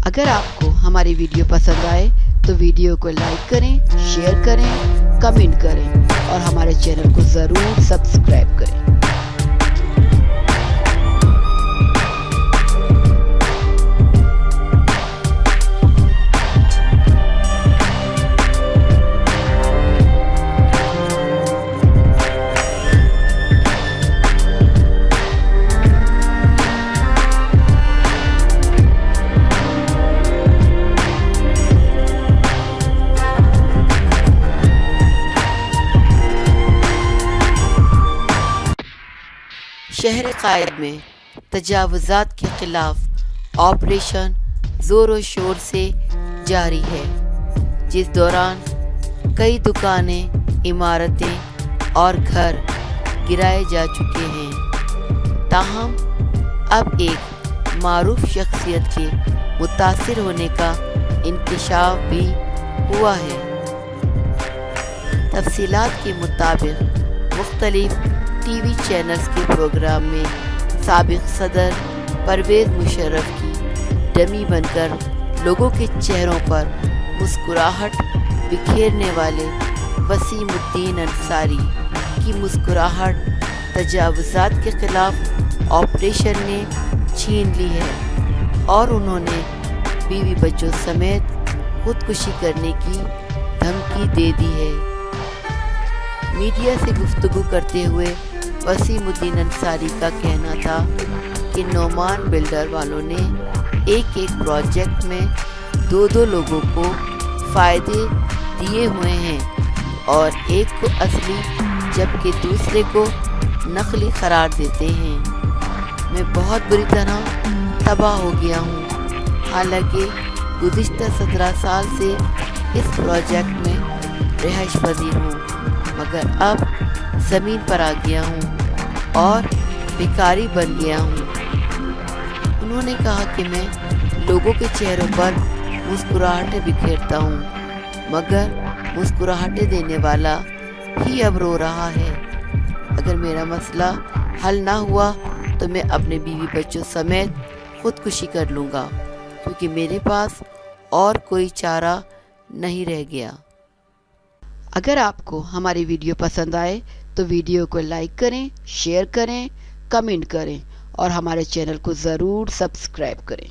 اگر آپ کو ہماری ویڈیو پسند آئے تو ویڈیو کو لائک کریں، شیئر کریں، کمنٹ کریں اور ہمارے چینل کو ضرور سبسکرائب کریں۔ شہر قائد میں تجاوزات کے خلاف آپریشن زور و شور سے جاری ہے، جس دوران کئی دکانیں، عمارتیں اور گھر گرائے جا چکے ہیں۔ تاہم اب ایک معروف شخصیت کے متاثر ہونے کا انکشاف بھی ہوا ہے۔ تفصیلات کے مطابق مختلف ٹی وی چینلز کے پروگرام میں سابق صدر پرویز مشرف کی ڈمی بن کر لوگوں کے چہروں پر مسکراہٹ بکھیرنے والے وسیم الدین انصاری کی مسکراہٹ تجاوزات کے خلاف آپریشن نے چھین لی ہے اور انہوں نے بیوی بچوں سمیت خودکشی کرنے کی دھمکی دے دی ہے۔ میڈیا سے گفتگو کرتے ہوئے وسیم الدین انصاری کا کہنا تھا کہ نعمان بلڈر والوں نے ایک پروجیکٹ میں دو لوگوں کو فائدے دیے ہوئے ہیں اور ایک کو اصلی جبکہ دوسرے کو نقلی قرار دیتے ہیں۔ میں بہت بری طرح تباہ ہو گیا ہوں، حالانکہ گزشتہ 17 سال سے اس پروجیکٹ میں رہائش پذیر ہوں، مگر اب زمین پر آ گیا ہوں اور بھکاری بن گیا ہوں۔ انہوں نے کہا کہ میں لوگوں کے چہروں پر مسکراہٹیں بکھیرتا ہوں، مگر مسکراہٹیں دینے والا ہی اب رو رہا ہے۔ اگر میرا مسئلہ حل نہ ہوا تو میں اپنے بیوی بچوں سمیت خودکشی کر لوں گا، کیونکہ میرے پاس اور کوئی چارہ نہیں رہ گیا۔ اگر آپ کو ہماری ویڈیو پسند آئے تو ویڈیو کو لائک کریں، شیئر کریں، کمنٹ کریں اور ہمارے چینل کو ضرور سبسکرائب کریں۔